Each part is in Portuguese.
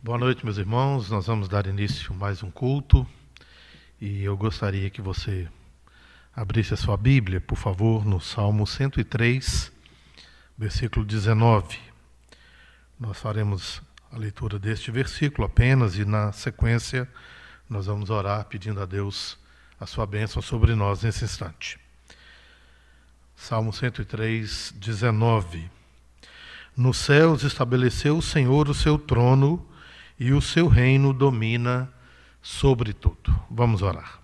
Boa noite, meus irmãos. Nós vamos dar início a mais um culto e eu gostaria que você abrisse a sua Bíblia, por favor, no Salmo 103, versículo 19. Nós faremos a leitura deste versículo apenas e, na sequência, nós vamos orar pedindo a Deus a sua bênção sobre nós nesse instante. Salmo 103, 19. Nos céus estabeleceu o Senhor o seu trono e o seu reino domina sobre tudo. Vamos orar.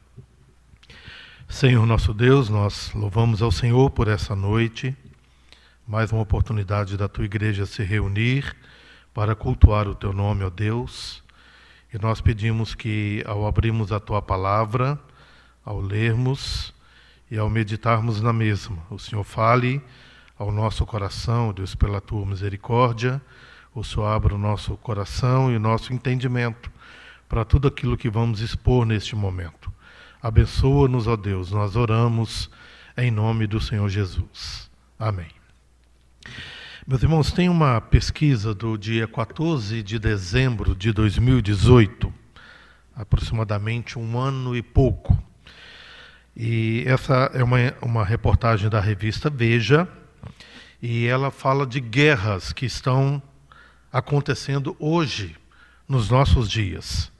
Senhor nosso Deus, nós louvamos ao Senhor por essa noite, mais uma oportunidade da tua igreja se reunir para cultuar o teu nome, ó Deus. E nós pedimos que, ao abrirmos a tua palavra, ao lermos e ao meditarmos na mesma, o Senhor fale ao nosso coração, Deus, pela tua misericórdia. O Senhor abra o nosso coração e o nosso entendimento para tudo aquilo que vamos expor neste momento. Abençoa-nos, ó Deus, nós oramos em nome do Senhor Jesus. Amém. Meus irmãos, tem uma pesquisa do dia 14 de dezembro de 2018, aproximadamente um ano e pouco. E essa é uma reportagem da revista Veja, e ela fala de guerras que estão acontecendo hoje, nos nossos dias.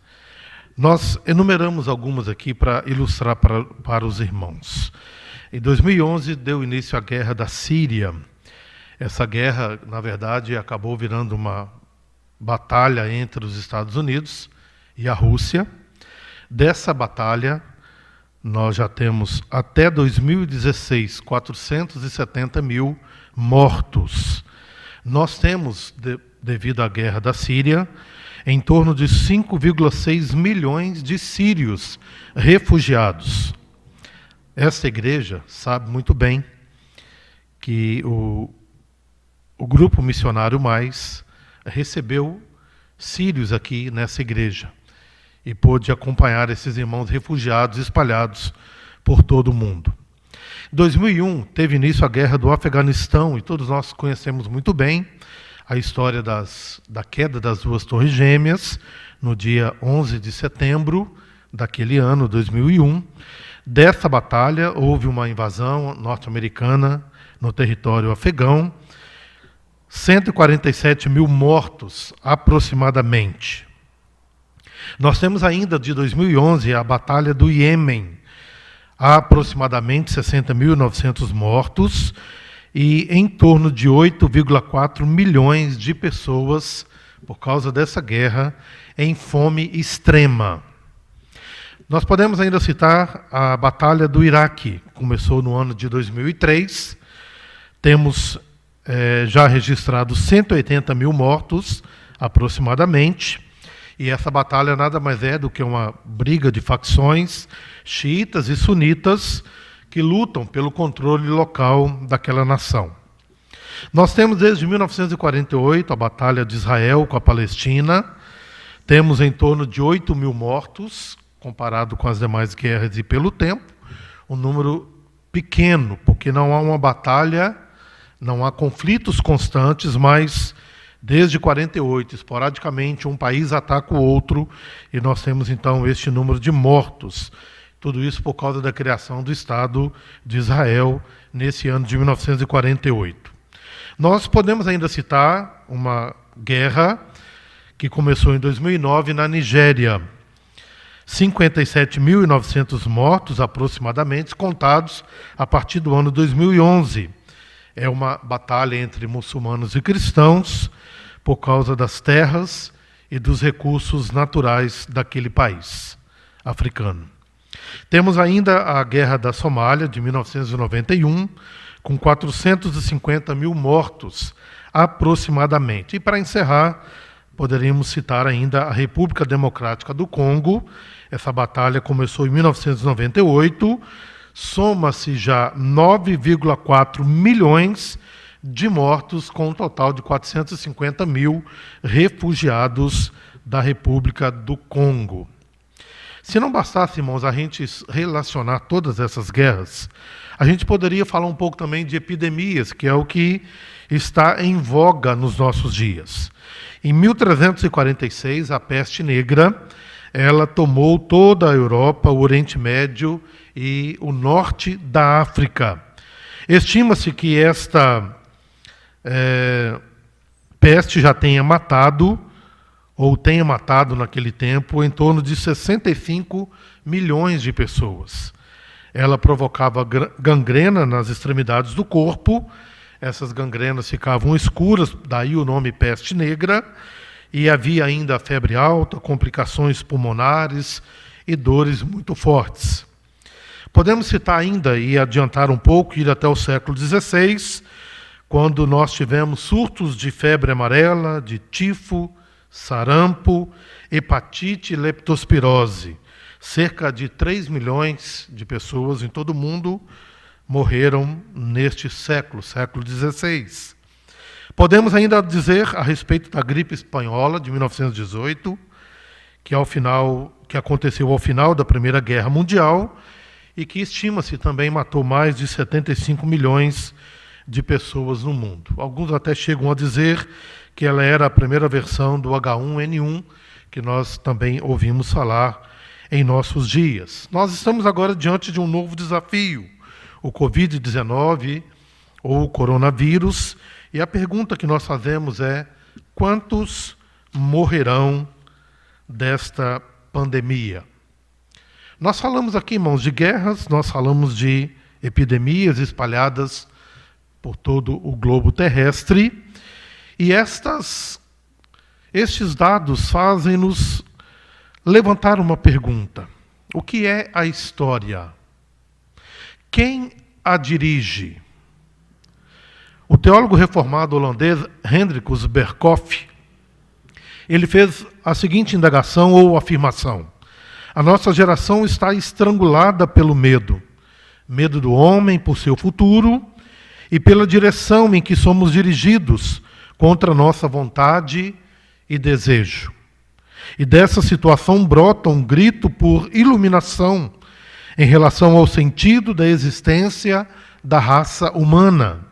Nós enumeramos algumas aqui para ilustrar para os irmãos. Em 2011 deu início à guerra da Síria. Essa guerra, na verdade, acabou virando uma batalha entre os Estados Unidos e a Rússia. Dessa batalha, nós já temos até 2016 470 mil mortos. Nós temos, devido à guerra da Síria, em torno de 5,6 milhões de sírios refugiados. Esta igreja sabe muito bem que o Grupo Missionário Mais recebeu sírios aqui nessa igreja e pôde acompanhar esses irmãos refugiados espalhados por todo o mundo. Em 2001 teve início a guerra do Afeganistão e todos nós conhecemos muito bem a história da queda das duas torres gêmeas, no dia 11 de setembro daquele ano, 2001. Dessa batalha, houve uma invasão norte-americana no território afegão, 147 mil mortos, aproximadamente. Nós temos ainda, de 2011, a batalha do Iêmen, há aproximadamente 60.900 mortos, e em torno de 8,4 milhões de pessoas, por causa dessa guerra, em fome extrema. Nós podemos ainda citar a Batalha do Iraque, que começou no ano de 2003. Temos já registrados 180 mil mortos, aproximadamente, e essa batalha nada mais é do que uma briga de facções xiitas e sunitas, que lutam pelo controle local daquela nação. Nós temos desde 1948 a Batalha de Israel com a Palestina. Temos em torno de 8 mil mortos, comparado com as demais guerras e pelo tempo. Um número pequeno, porque não há uma batalha, não há conflitos constantes, mas desde 48, esporadicamente, um país ataca o outro, e nós temos então este número de mortos. Tudo isso por causa da criação do Estado de Israel nesse ano de 1948. Nós podemos ainda citar uma guerra que começou em 2009 na Nigéria. 57.900 mortos, aproximadamente, contados a partir do ano 2011. É uma batalha entre muçulmanos e cristãos por causa das terras e dos recursos naturais daquele país africano. Temos ainda a Guerra da Somália, de 1991, com 450 mil mortos, aproximadamente. E, para encerrar, poderíamos citar ainda a República Democrática do Congo. Essa batalha começou em 1998, soma-se já 9,4 milhões de mortos, com um total de 450 mil refugiados da República do Congo. Se não bastasse, irmãos, a gente relacionar todas essas guerras, a gente poderia falar um pouco também de epidemias, que é o que está em voga nos nossos dias. Em 1346, a peste negra, ela tomou toda a Europa, o Oriente Médio e o norte da África. Estima-se que esta peste já tenha matado, ou tenha matado naquele tempo, em torno de 65 milhões de pessoas. Ela provocava gangrena nas extremidades do corpo, essas gangrenas ficavam escuras, daí o nome peste negra, e havia ainda febre alta, complicações pulmonares e dores muito fortes. Podemos citar ainda, e adiantar um pouco, ir até o século XVI, quando nós tivemos surtos de febre amarela, de tifo, sarampo, hepatite e leptospirose. Cerca de 3 milhões de pessoas em todo o mundo morreram neste século XVI. Podemos ainda dizer a respeito da gripe espanhola de 1918, que aconteceu ao final da Primeira Guerra Mundial e que estima-se também matou mais de 75 milhões de pessoas no mundo. Alguns até chegam a dizer que ela era a primeira versão do H1N1, que nós também ouvimos falar em nossos dias. Nós estamos agora diante de um novo desafio, o Covid-19 ou o coronavírus, e a pergunta que nós fazemos é: quantos morrerão desta pandemia? Nós falamos aqui, irmãos, de guerras, nós falamos de epidemias espalhadas por todo o globo terrestre, e estes dados fazem-nos levantar uma pergunta: o que é a história? Quem a dirige? O teólogo reformado holandês Hendrikus Berkhoff, ele fez a seguinte indagação ou afirmação: a nossa geração está estrangulada pelo medo. Medo do homem por seu futuro e pela direção em que somos dirigidos contra a nossa vontade e desejo. E dessa situação brota um grito por iluminação em relação ao sentido da existência da raça humana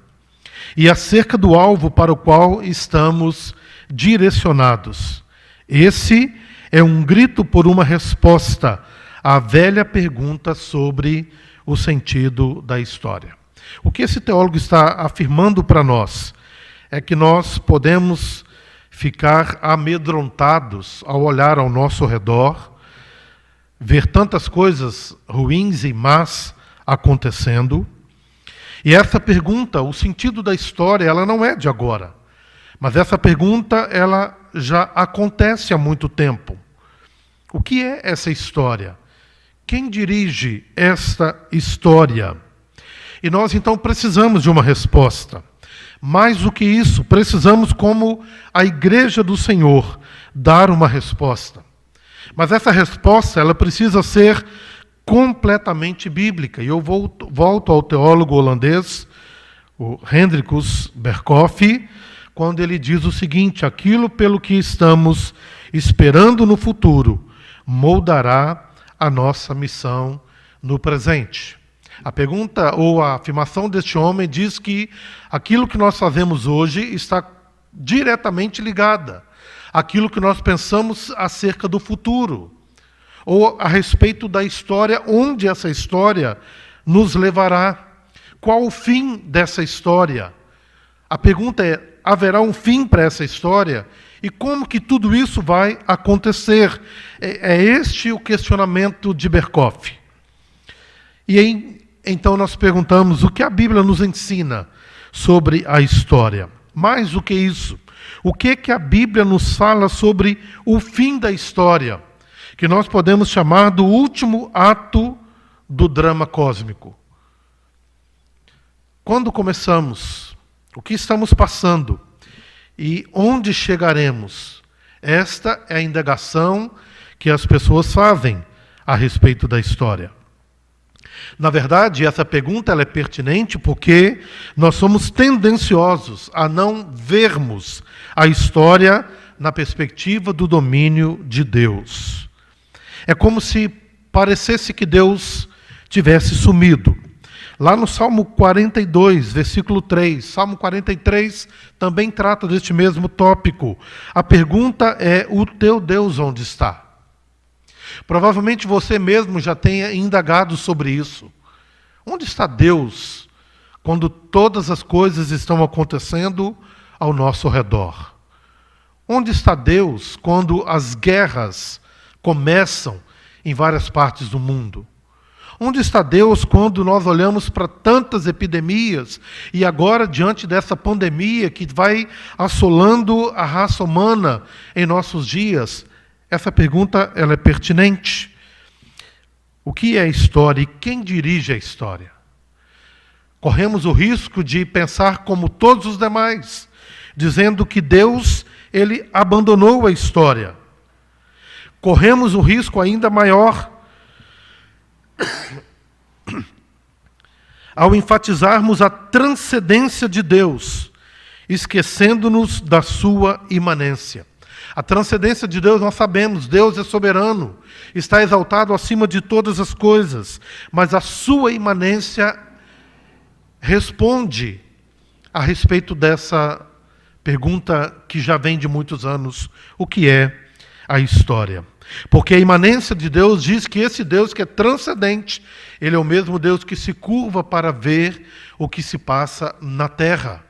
e acerca do alvo para o qual estamos direcionados. Esse é um grito por uma resposta à velha pergunta sobre o sentido da história. O que esse teólogo está afirmando para nós é que nós podemos ficar amedrontados ao olhar ao nosso redor, ver tantas coisas ruins e más acontecendo. E essa pergunta, o sentido da história, ela não é de agora. Mas essa pergunta, ela já acontece há muito tempo. O que é essa história? Quem dirige esta história? E nós, então, precisamos de uma resposta. Mais do que isso, precisamos, como a Igreja do Senhor, dar uma resposta. Mas essa resposta, ela precisa ser completamente bíblica. E eu volto ao teólogo holandês, o Hendrikus Berkhoff, quando ele diz o seguinte: aquilo pelo que estamos esperando no futuro moldará a nossa missão no presente. A pergunta ou a afirmação deste homem diz que aquilo que nós fazemos hoje está diretamente ligada àquilo que nós pensamos acerca do futuro, ou a respeito da história, onde essa história nos levará. Qual o fim dessa história? A pergunta é: haverá um fim para essa história? E como que tudo isso vai acontecer? É este o questionamento de Berkhoff. E então nós perguntamos: o que a Bíblia nos ensina sobre a história? Mais do que isso, o que a Bíblia nos fala sobre o fim da história, que nós podemos chamar do último ato do drama cósmico? Quando começamos? O que estamos passando? E onde chegaremos? Esta é a indagação que as pessoas fazem a respeito da história. Na verdade, essa pergunta ela é pertinente porque nós somos tendenciosos a não vermos a história na perspectiva do domínio de Deus. É como se parecesse que Deus tivesse sumido. Lá no Salmo 42, versículo 3, Salmo 43 também trata deste mesmo tópico. A pergunta é: o teu Deus onde está? Provavelmente você mesmo já tenha indagado sobre isso. Onde está Deus quando todas as coisas estão acontecendo ao nosso redor? Onde está Deus quando as guerras começam em várias partes do mundo? Onde está Deus quando nós olhamos para tantas epidemias e agora diante dessa pandemia que vai assolando a raça humana em nossos dias? Essa pergunta ela é pertinente. O que é a história e quem dirige a história? Corremos o risco de pensar como todos os demais, dizendo que Deus, ele abandonou a história. Corremos um risco ainda maior ao enfatizarmos a transcendência de Deus, esquecendo-nos da sua imanência. A transcendência de Deus nós sabemos, Deus é soberano, está exaltado acima de todas as coisas, mas a sua imanência responde a respeito dessa pergunta que já vem de muitos anos: o que é a história? Porque a imanência de Deus diz que esse Deus que é transcendente, ele é o mesmo Deus que se curva para ver o que se passa na terra.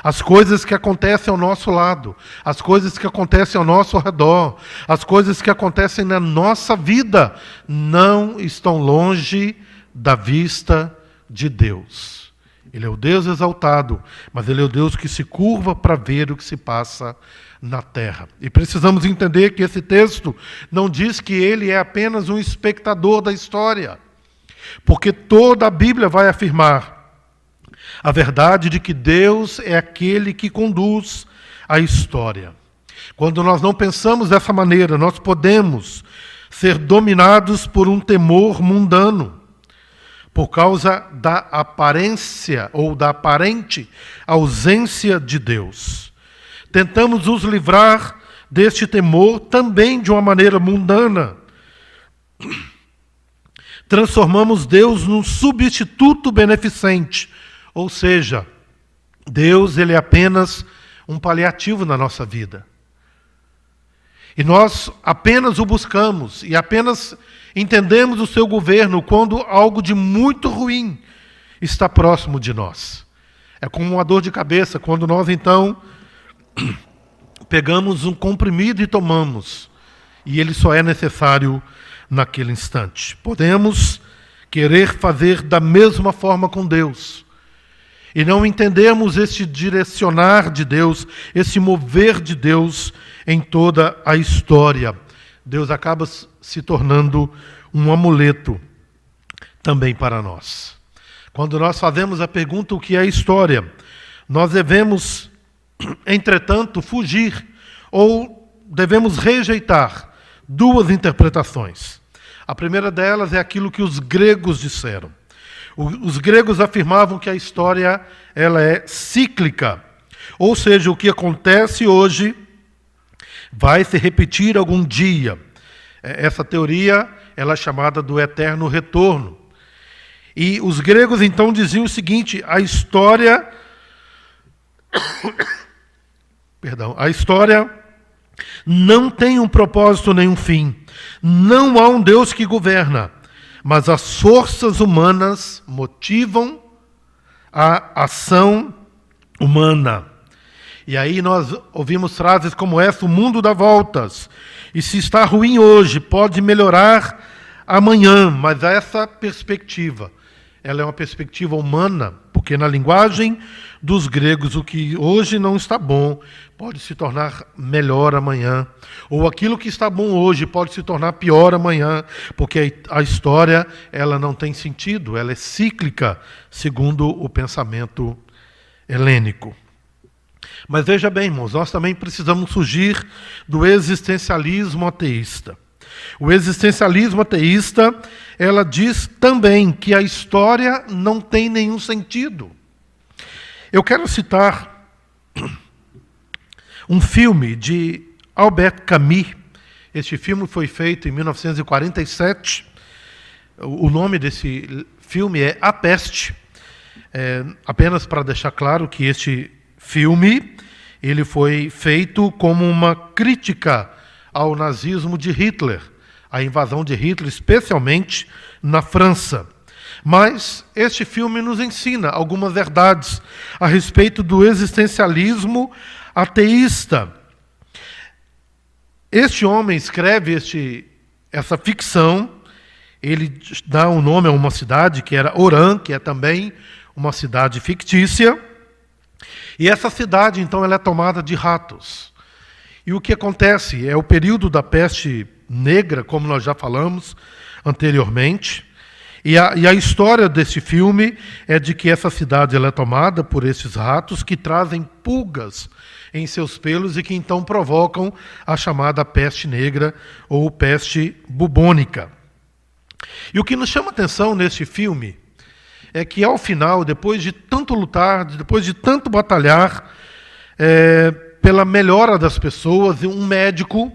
As coisas que acontecem ao nosso lado, as coisas que acontecem ao nosso redor, as coisas que acontecem na nossa vida, não estão longe da vista de Deus. Ele é o Deus exaltado, mas ele é o Deus que se curva para ver o que se passa na terra. E precisamos entender que esse texto não diz que ele é apenas um espectador da história, porque toda a Bíblia vai afirmar a verdade de que Deus é aquele que conduz a história. Quando nós não pensamos dessa maneira, nós podemos ser dominados por um temor mundano, por causa da aparência ou da aparente ausência de Deus. Tentamos nos livrar deste temor também de uma maneira mundana. Transformamos Deus num substituto beneficente, ou seja, Deus ele é apenas um paliativo na nossa vida. E nós apenas o buscamos e apenas entendemos o seu governo quando algo de muito ruim está próximo de nós. É como uma dor de cabeça, quando nós então pegamos um comprimido e tomamos, e ele só é necessário naquele instante. Podemos querer fazer da mesma forma com Deus, e não entendemos esse direcionar de Deus, esse mover de Deus em toda a história. Deus acaba se tornando um amuleto também para nós. Quando nós fazemos a pergunta o que é a história, nós devemos, entretanto, fugir ou devemos rejeitar duas interpretações. A primeira delas é aquilo que os gregos disseram. Os gregos afirmavam que a história ela é cíclica, ou seja, o que acontece hoje vai se repetir algum dia. Essa teoria ela é chamada do eterno retorno. E os gregos então diziam o seguinte: a história não tem um propósito nem um fim. Não há um Deus que governa, mas as forças humanas motivam a ação humana. E aí nós ouvimos frases como essa: o mundo dá voltas, e se está ruim hoje, pode melhorar amanhã. Mas essa perspectiva, ela é uma perspectiva humana, porque na linguagem dos gregos, o que hoje não está bom pode se tornar melhor amanhã, ou aquilo que está bom hoje pode se tornar pior amanhã, porque a história ela não tem sentido, ela é cíclica, segundo o pensamento helênico. Mas veja bem, irmãos, nós também precisamos fugir do existencialismo ateísta. O existencialismo ateísta, ela diz também que a história não tem nenhum sentido. Eu quero citar um filme de Albert Camus. Este filme foi feito em 1947 O nome desse filme é A Peste. Apenas para deixar claro que este filme ele foi feito como uma crítica ao nazismo de Hitler, à invasão de Hitler, especialmente na França. Mas este filme nos ensina algumas verdades a respeito do existencialismo ateísta. Este homem escreve essa ficção, ele dá um nome a uma cidade que era Oran, que é também uma cidade fictícia, e essa cidade, então, ela é tomada de ratos. E o que acontece é o período da peste negra, como nós já falamos anteriormente, e a história desse filme é de que essa cidade ela é tomada por esses ratos que trazem pulgas em seus pelos e que então provocam a chamada peste negra ou peste bubônica. E o que nos chama atenção neste filme é que, ao final, depois de tanto lutar, depois de tanto batalhar pela melhora das pessoas, um médico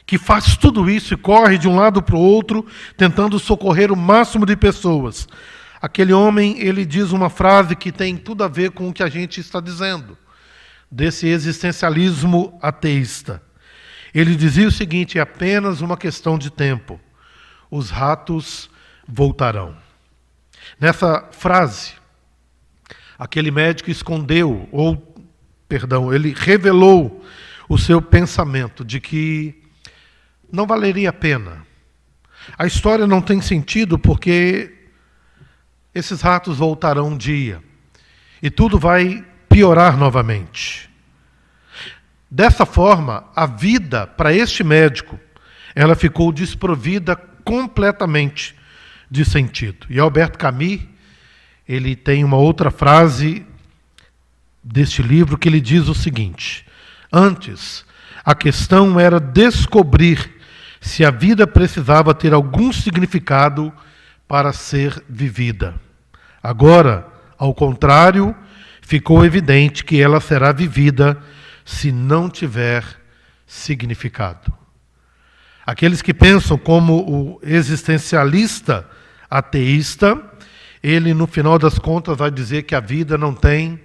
que faz tudo isso e corre de um lado para o outro, tentando socorrer o máximo de pessoas. Aquele homem, ele diz uma frase que tem tudo a ver com o que a gente está dizendo, desse existencialismo ateísta. Ele dizia o seguinte: é apenas uma questão de tempo. Os ratos voltarão. Nessa frase, aquele médico ele revelou o seu pensamento de que não valeria a pena. A história não tem sentido porque esses ratos voltarão um dia e tudo vai piorar novamente. Dessa forma, a vida para este médico, ela ficou desprovida completamente de sentido. E Albert Camus, ele tem uma outra frase deste livro que ele diz o seguinte: antes, a questão era descobrir se a vida precisava ter algum significado para ser vivida. Agora, ao contrário, ficou evidente que ela será vivida se não tiver significado. Aqueles que pensam como o existencialista ateísta, ele, no final das contas, vai dizer que a vida não tem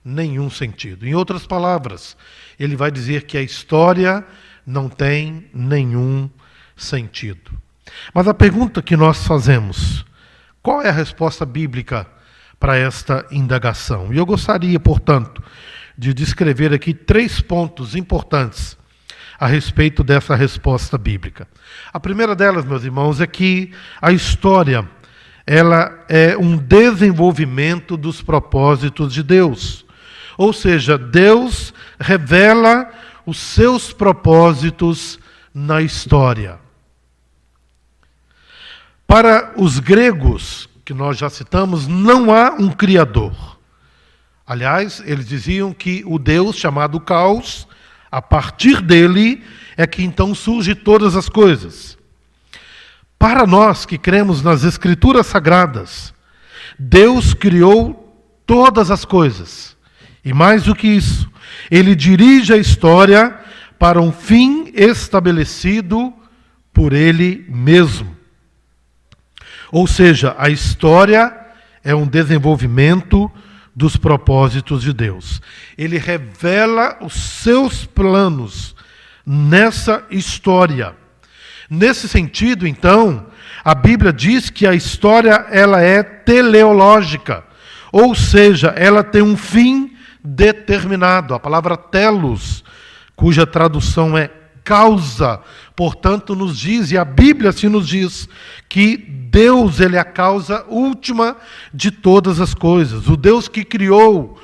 nenhum sentido. Em outras palavras, ele vai dizer que a história não tem nenhum sentido. Mas a pergunta que nós fazemos: qual é a resposta bíblica para esta indagação? E eu gostaria, portanto, de descrever aqui 3 pontos importantes a respeito dessa resposta bíblica. A primeira delas, meus irmãos, é que a história ela é um desenvolvimento dos propósitos de Deus. Ou seja, Deus revela os seus propósitos na história. Para os gregos, que nós já citamos, não há um Criador. Aliás, eles diziam que o Deus chamado Caos, a partir dele é que então surgem todas as coisas. Para nós que cremos nas Escrituras Sagradas, Deus criou todas as coisas. E mais do que isso, Ele dirige a história para um fim estabelecido por Ele mesmo. Ou seja, a história é um desenvolvimento dos propósitos de Deus. Ele revela os seus planos nessa história. Nesse sentido, então, a Bíblia diz que a história ela é teleológica, ou seja, ela tem um fim determinado. A palavra telos, cuja tradução é causa, portanto, nos diz, e a Bíblia assim nos diz, que Deus ele é a causa última de todas as coisas. O Deus que criou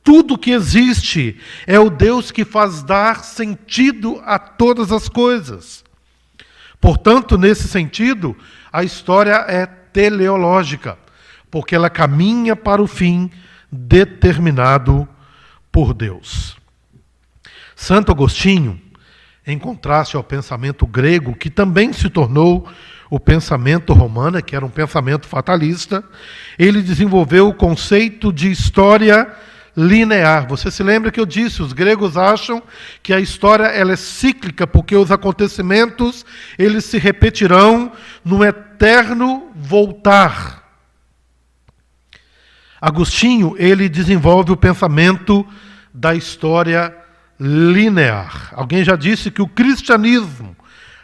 tudo que existe é o Deus que faz dar sentido a todas as coisas. Portanto, nesse sentido, a história é teleológica, porque ela caminha para o fim determinado por Deus. Santo Agostinho, em contraste ao pensamento grego, que também se tornou o pensamento romano, que era um pensamento fatalista, ele desenvolveu o conceito de história linear. Você se lembra que eu disse, os gregos acham que a história ela é cíclica, porque os acontecimentos eles se repetirão num eterno voltar. Agostinho, ele desenvolve o pensamento da história linear. Alguém já disse que o cristianismo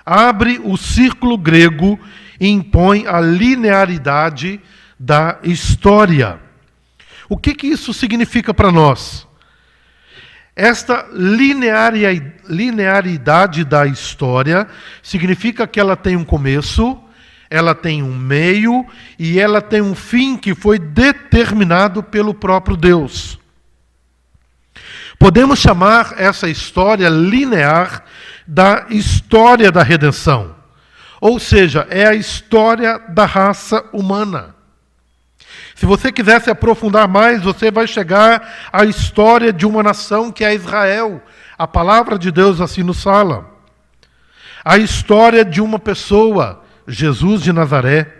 abre o círculo grego e impõe a linearidade da história. O que isso significa para nós? Esta linearidade da história significa que ela tem um começo, ela tem um meio e ela tem um fim que foi determinado pelo próprio Deus. Podemos chamar essa história linear da história da redenção. Ou seja, é a história da raça humana. Se você quiser se aprofundar mais, você vai chegar à história de uma nação que é Israel. A palavra de Deus assim nos fala. A história de uma pessoa, Jesus de Nazaré.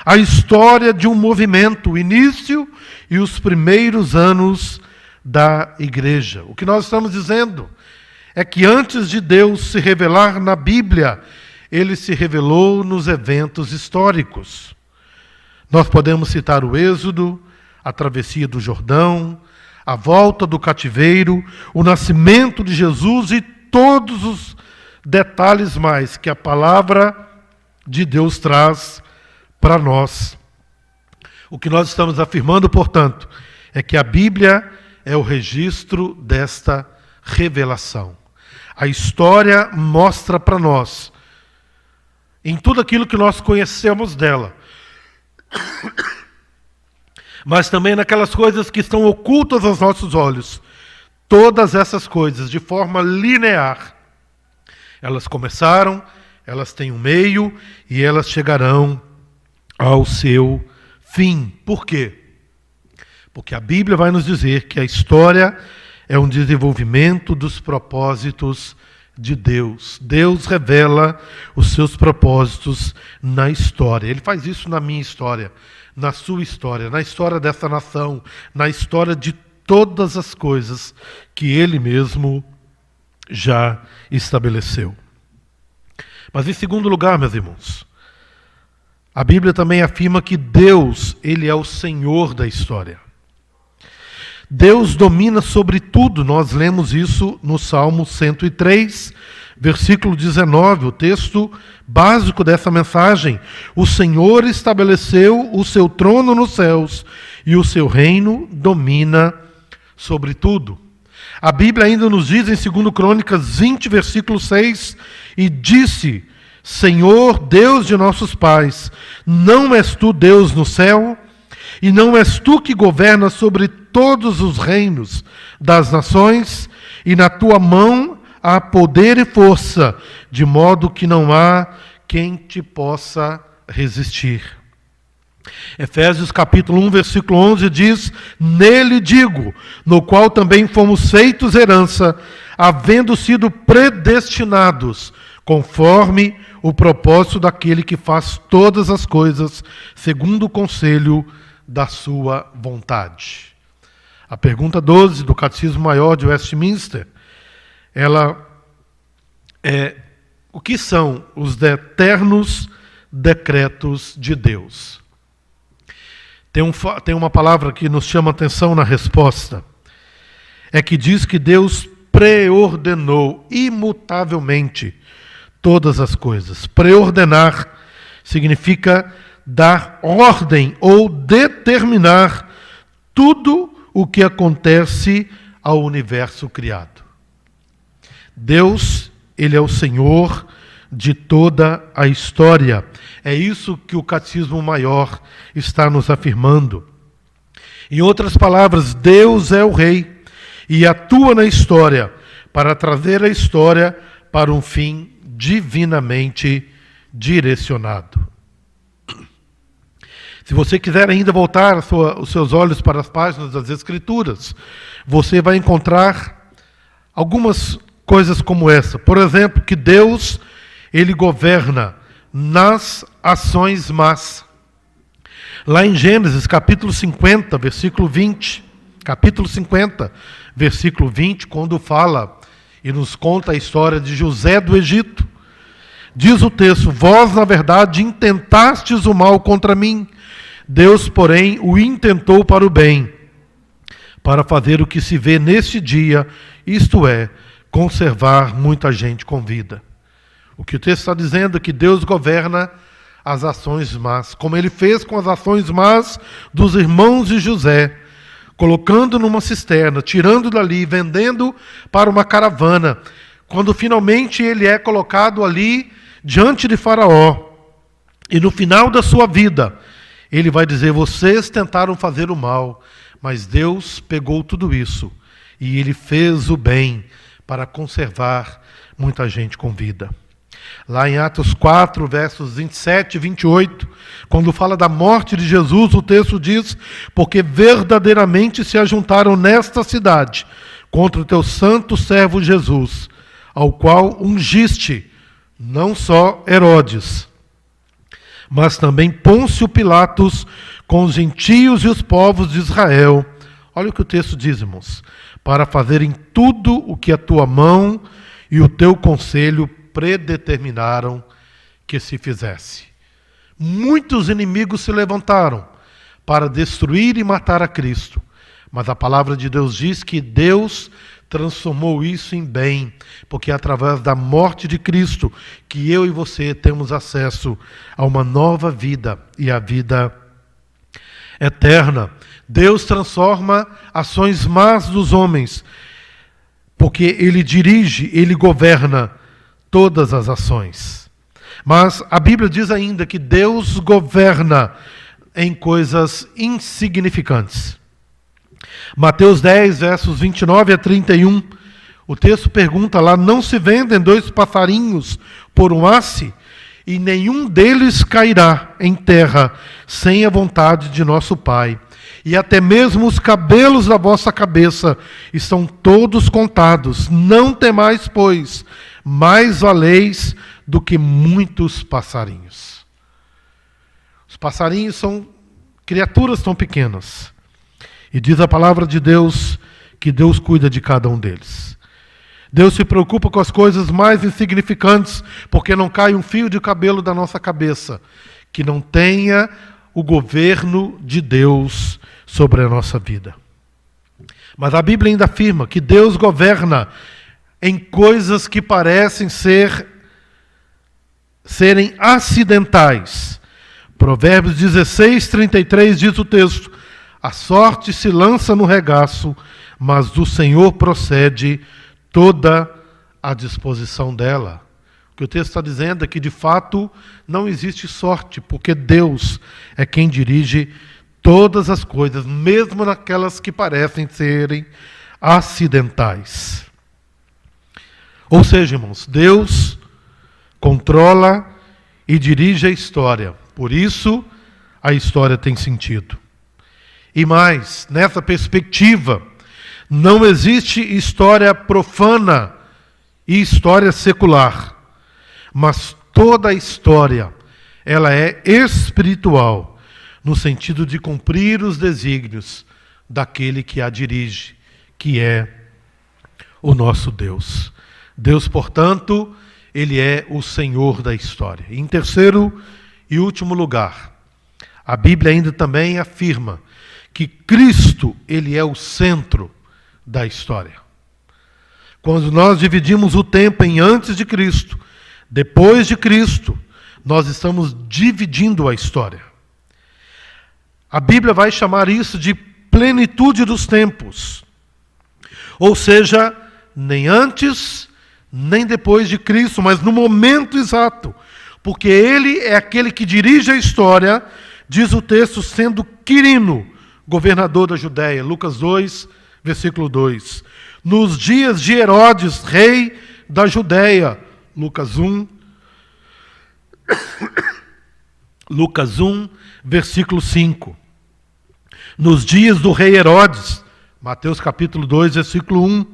A história de um movimento, o início e os primeiros anos da igreja. O que nós estamos dizendo é que antes de Deus se revelar na Bíblia, ele se revelou nos eventos históricos. Nós podemos citar o Êxodo, a travessia do Jordão, a volta do cativeiro, o nascimento de Jesus e todos os detalhes mais que a palavra de Deus traz para nós. O que nós estamos afirmando, portanto, é que a Bíblia é o registro desta revelação. A história mostra para nós, em tudo aquilo que nós conhecemos dela, mas também naquelas coisas que estão ocultas aos nossos olhos, todas essas coisas, de forma linear, elas começaram, elas têm um meio e elas chegarão ao seu fim. Por quê? Porque a Bíblia vai nos dizer que a história é um desenvolvimento dos propósitos de Deus. Deus revela os seus propósitos na história. Ele faz isso na minha história, na sua história, na história dessa nação, na história de todas as coisas que Ele mesmo já estabeleceu. Mas em segundo lugar, meus irmãos, a Bíblia também afirma que Deus, Ele é o Senhor da história. Deus domina sobre tudo. Nós lemos isso no Salmo 103, versículo 19, o texto básico dessa mensagem. O Senhor estabeleceu o seu trono nos céus e o seu reino domina sobre tudo. A Bíblia ainda nos diz em 2 Crônicas 20, versículo 6, e disse: Senhor, Deus de nossos pais, não és tu Deus no céu? E não és tu que governas sobre todos os reinos das nações? E na tua mão há poder e força, de modo que não há quem te possa resistir. Efésios capítulo 1, versículo 11 diz: Nele digo, no qual também fomos feitos herança, havendo sido predestinados, conforme o propósito daquele que faz todas as coisas, segundo o conselho da sua vontade. A pergunta 12 do Catecismo Maior de Westminster, ela é: o que são os eternos decretos de Deus? Tem uma palavra que nos chama a atenção na resposta. É que diz que Deus preordenou imutavelmente todas as coisas. Preordenar significa dar ordem ou determinar tudo o que acontece ao universo criado. Deus, Ele é o Senhor de toda a história. É isso que o Catecismo Maior está nos afirmando. Em outras palavras, Deus é o Rei e atua na história para trazer a história para um fim divinamente direcionado. Se você quiser ainda voltar os seus olhos para as páginas das Escrituras, você vai encontrar algumas coisas como essa. Por exemplo, que Deus, Ele governa nas ações más. Lá em Gênesis, capítulo 50, versículo 20, capítulo 50, versículo 20, quando fala e nos conta a história de José do Egito. Diz o texto: vós, na verdade, intentastes o mal contra mim, Deus, porém, o intentou para o bem, para fazer o que se vê neste dia, isto é, conservar muita gente com vida. O que o texto está dizendo é que Deus governa as ações más, como ele fez com as ações más dos irmãos de José, colocando numa cisterna, tirando dali, vendendo para uma caravana, quando finalmente ele é colocado ali diante de Faraó. E no final da sua vida, ele vai dizer: vocês tentaram fazer o mal, mas Deus pegou tudo isso e ele fez o bem para conservar muita gente com vida. Lá em Atos 4, versos 27 e 28, quando fala da morte de Jesus, o texto diz: porque verdadeiramente se ajuntaram nesta cidade contra o teu santo servo Jesus, ao qual ungiste não só Herodes, mas também Pôncio Pilatos com os gentios e os povos de Israel. Olha o que o texto diz, irmãos: para fazerem tudo o que a tua mão e o teu conselho predeterminaram que se fizesse. Muitos inimigos se levantaram para destruir e matar a Cristo, mas a palavra de Deus diz que Deus transformou isso em bem, porque é através da morte de Cristo que eu e você temos acesso a uma nova vida e a vida eterna. Deus transforma ações más dos homens, porque Ele dirige, Ele governa todas as ações. Mas a Bíblia diz ainda que Deus governa em coisas insignificantes. Mateus 10, versos 29 a 31, o texto pergunta lá: não se vendem 2 passarinhos por um asse, e nenhum deles cairá em terra sem a vontade de nosso Pai. E até mesmo os cabelos da vossa cabeça estão todos contados. Não temais, pois, mais valeis do que muitos passarinhos. Os passarinhos são criaturas tão pequenas. E diz a palavra de Deus que Deus cuida de cada um deles. Deus se preocupa com as coisas mais insignificantes, porque não cai um fio de cabelo da nossa cabeça que não tenha o governo de Deus sobre a nossa vida. Mas a Bíblia ainda afirma que Deus governa em coisas que parecem serem acidentais. Provérbios 16, 33 diz o texto: a sorte se lança no regaço, mas do Senhor procede toda a disposição dela. O que o texto está dizendo é que, de fato, não existe sorte, porque Deus é quem dirige todas as coisas, mesmo naquelas que parecem serem acidentais. Ou seja, irmãos, Deus controla e dirige a história. Por isso, a história tem sentido. E mais, nessa perspectiva, não existe história profana e história secular. Mas toda a história, ela é espiritual, no sentido de cumprir os desígnios daquele que a dirige, que é o nosso Deus. Deus, portanto, Ele é o Senhor da história. Em terceiro e último lugar, a Bíblia ainda também afirma que Cristo, Ele é o centro da história. Quando nós dividimos o tempo em antes de Cristo, depois de Cristo, nós estamos dividindo a história. A Bíblia vai chamar isso de plenitude dos tempos. Ou seja, nem antes, nem depois de Cristo, mas no momento exato. Porque Ele é aquele que dirige a história, diz o texto, sendo Quirino, governador da Judéia. Lucas 2, versículo 2. Nos dias de Herodes, rei da Judéia. Lucas 1, versículo 5. Nos dias do rei Herodes, Mateus capítulo 2, versículo 1.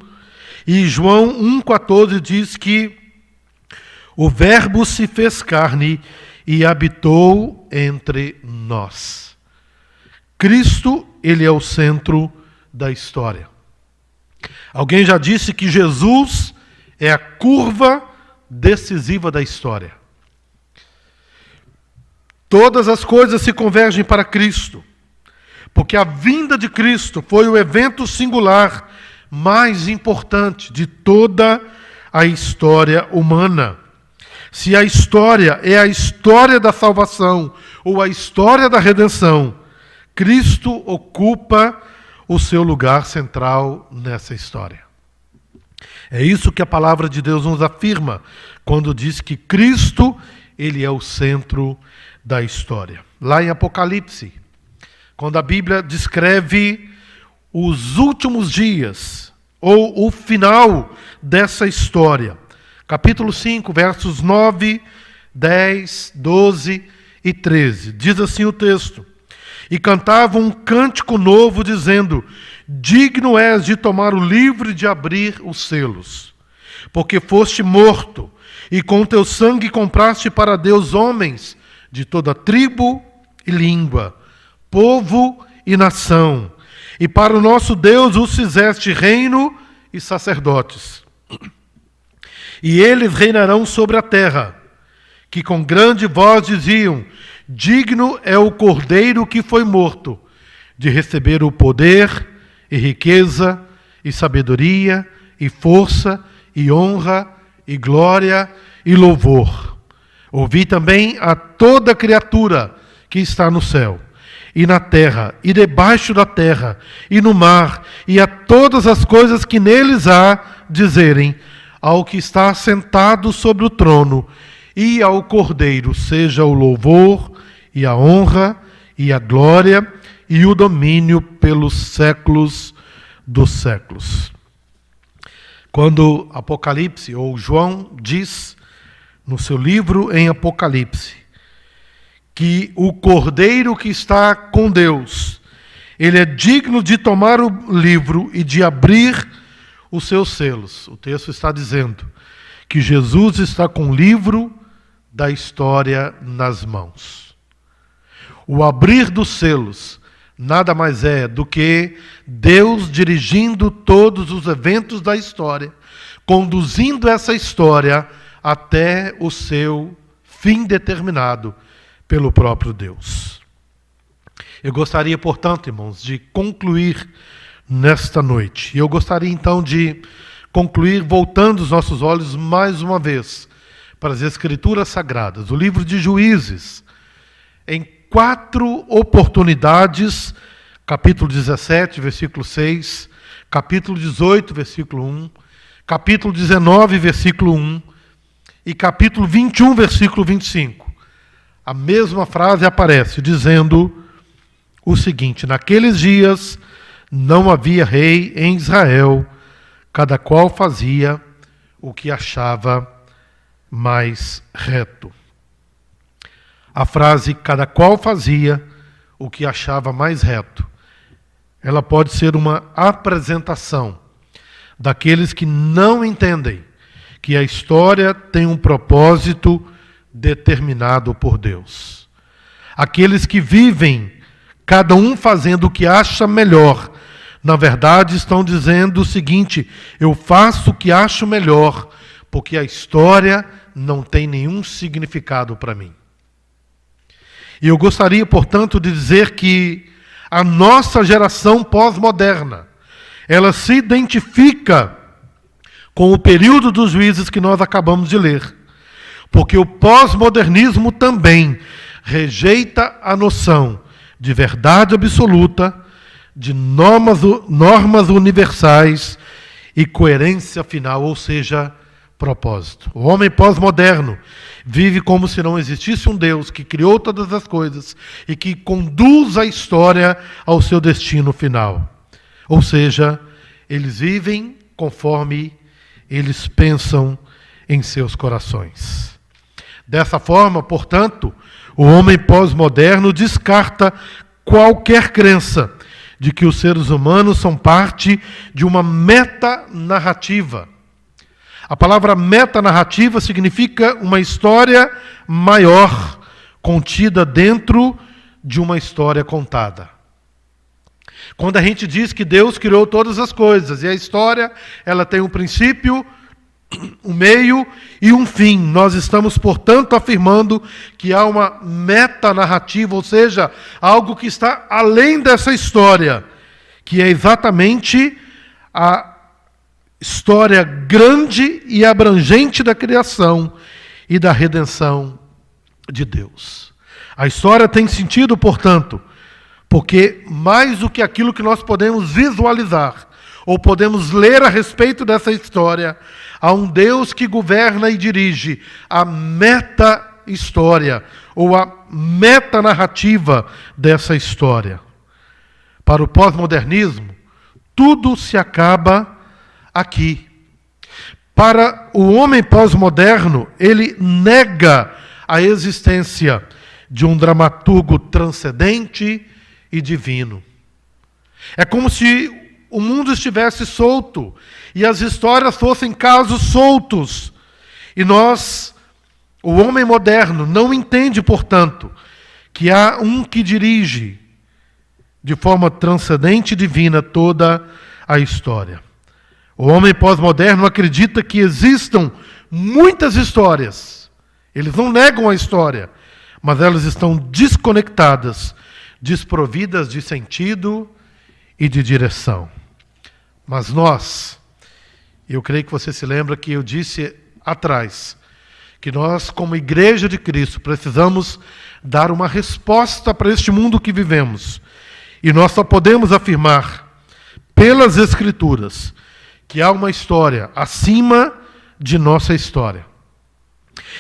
E João 1,14 diz que o Verbo se fez carne e habitou entre nós. Cristo, Ele é o centro da história. Alguém já disse que Jesus é a curva decisiva da história. Todas as coisas se convergem para Cristo, porque a vinda de Cristo foi o evento singular mais importante de toda a história humana. Se a história é a história da salvação ou a história da redenção, Cristo ocupa o seu lugar central nessa história. É isso que a palavra de Deus nos afirma quando diz que Cristo, ele é o centro da história. Lá em Apocalipse, quando a Bíblia descreve os últimos dias, ou o final dessa história, capítulo 5, versos 9, 10, 12 e 13, diz assim o texto: e cantavam um cântico novo, dizendo: digno és de tomar o livro e de abrir os selos, porque foste morto, e com teu sangue compraste para Deus homens de toda tribo e língua, povo e nação, e para o nosso Deus os fizeste reino e sacerdotes. E eles reinarão sobre a terra, que com grande voz diziam: digno é o Cordeiro que foi morto, de receber o poder e riqueza e sabedoria e força e honra e glória e louvor. Ouvi também a toda criatura que está no céu e na terra e debaixo da terra e no mar e a todas as coisas que neles há dizerem: ao que está sentado sobre o trono e ao Cordeiro seja o louvor e a honra e a glória e o domínio pelos séculos dos séculos. Quando Apocalipse, ou João, diz no seu livro em Apocalipse, que o Cordeiro que está com Deus, ele é digno de tomar o livro e de abrir os seus selos. O texto está dizendo que Jesus está com o livro da história nas mãos. O abrir dos selos nada mais é do que Deus dirigindo todos os eventos da história, conduzindo essa história até o seu fim determinado pelo próprio Deus. Eu gostaria, portanto, irmãos, de concluir nesta noite. E eu gostaria, então, de concluir voltando os nossos olhos mais uma vez para as Escrituras Sagradas, o livro de Juízes, em 4 oportunidades, capítulo 17, versículo 6, capítulo 18, versículo 1, capítulo 19, versículo 1 e capítulo 21, versículo 25. A mesma frase aparece dizendo o seguinte: naqueles dias não havia rei em Israel, cada qual fazia o que achava mais reto. A frase cada qual fazia o que achava mais reto, ela pode ser uma apresentação daqueles que não entendem que a história tem um propósito determinado por Deus. Aqueles que vivem, cada um fazendo o que acha melhor, na verdade estão dizendo o seguinte: eu faço o que acho melhor, porque a história não tem nenhum significado para mim. E eu gostaria, portanto, de dizer que a nossa geração pós-moderna, ela se identifica com o período dos juízes que nós acabamos de ler. Porque o pós-modernismo também rejeita a noção de verdade absoluta, de normas universais e coerência final, ou seja, propósito. O homem pós-moderno vive como se não existisse um Deus que criou todas as coisas e que conduz a história ao seu destino final. Ou seja, eles vivem conforme eles pensam em seus corações. Dessa forma, portanto, o homem pós-moderno descarta qualquer crença de que os seres humanos são parte de uma metanarrativa. A palavra metanarrativa significa uma história maior, contida dentro de uma história contada. Quando a gente diz que Deus criou todas as coisas, e a história ela tem um princípio, um meio e um fim, nós estamos, portanto, afirmando que há uma metanarrativa, ou seja, algo que está além dessa história, que é exatamente a história grande e abrangente da criação e da redenção de Deus. A história tem sentido, portanto, porque mais do que aquilo que nós podemos visualizar ou podemos ler a respeito dessa história, há um Deus que governa e dirige a meta-história ou a metanarrativa dessa história. Para o pós-modernismo, tudo se acaba aqui. Para o homem pós-moderno, ele nega a existência de um dramaturgo transcendente e divino. É como se o mundo estivesse solto e as histórias fossem casos soltos. E nós, o homem moderno, não entende, portanto, que há um que dirige de forma transcendente e divina toda a história. O homem pós-moderno acredita que existam muitas histórias. Eles não negam a história, mas elas estão desconectadas, desprovidas de sentido e de direção. Mas nós, eu creio que você se lembra que eu disse atrás, que nós, como Igreja de Cristo, precisamos dar uma resposta para este mundo que vivemos. E nós só podemos afirmar, pelas Escrituras, que há uma história acima de nossa história.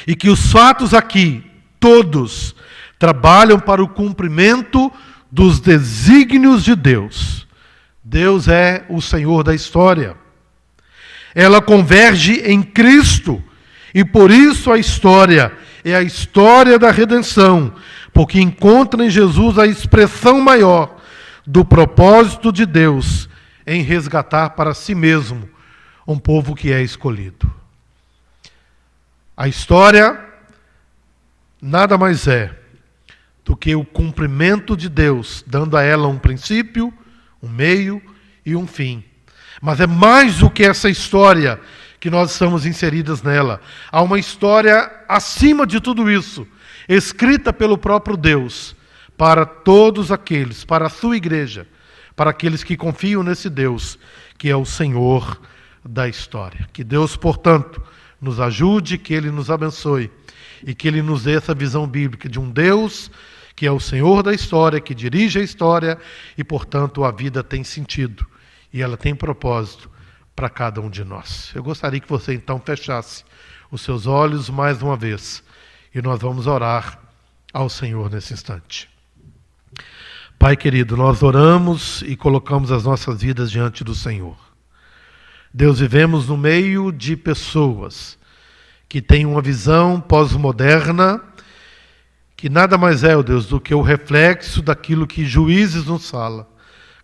E que os fatos aqui, todos, trabalham para o cumprimento dos desígnios de Deus. Deus é o Senhor da história. Ela converge em Cristo, e por isso a história é a história da redenção, porque encontra em Jesus a expressão maior do propósito de Deus em resgatar para si mesmo um povo que é escolhido. A história nada mais é do que o cumprimento de Deus, dando a ela um princípio, um meio e um fim. Mas é mais do que essa história que nós estamos inseridas nela. Há uma história acima de tudo isso, escrita pelo próprio Deus, para todos aqueles, para a sua igreja, para aqueles que confiam nesse Deus, que é o Senhor da história. Que Deus, portanto, nos ajude, que Ele nos abençoe e que Ele nos dê essa visão bíblica de um Deus que é o Senhor da história, que dirige a história e, portanto, a vida tem sentido e ela tem propósito para cada um de nós. Eu gostaria que você, então, fechasse os seus olhos mais uma vez e nós vamos orar ao Senhor nesse instante. Pai querido, nós oramos e colocamos as nossas vidas diante do Senhor. Deus, vivemos no meio de pessoas que têm uma visão pós-moderna, que nada mais é, ó Deus, do que o reflexo daquilo que Juízes nos fala.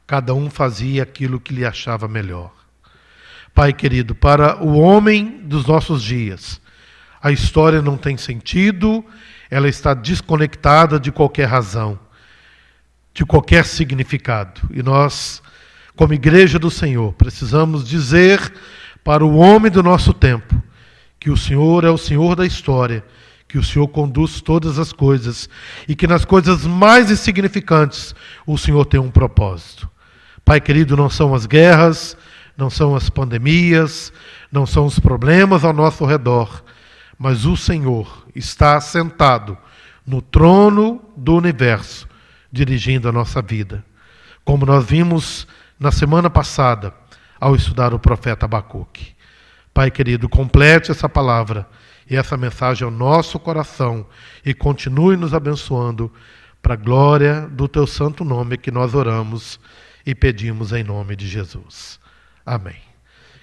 Cada um fazia aquilo que lhe achava melhor. Pai querido, para o homem dos nossos dias, a história não tem sentido, ela está desconectada de qualquer razão, de qualquer significado. E nós, como Igreja do Senhor, precisamos dizer para o homem do nosso tempo que o Senhor é o Senhor da história, que o Senhor conduz todas as coisas e que nas coisas mais insignificantes o Senhor tem um propósito. Pai querido, não são as guerras, não são as pandemias, não são os problemas ao nosso redor, mas o Senhor está sentado no trono do universo, dirigindo a nossa vida. Como nós vimos na semana passada, ao estudar o profeta Abacuque. Pai querido, complete essa palavra e essa mensagem ao nosso coração e continue nos abençoando para a glória do teu santo nome que nós oramos e pedimos em nome de Jesus. Amém.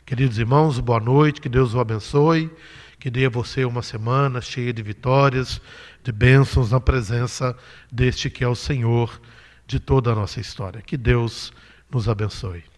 Queridos irmãos, boa noite, que Deus o abençoe, que dê a você uma semana cheia de vitórias, de bênçãos na presença deste que é o Senhor de toda a nossa história. Que Deus nos abençoe.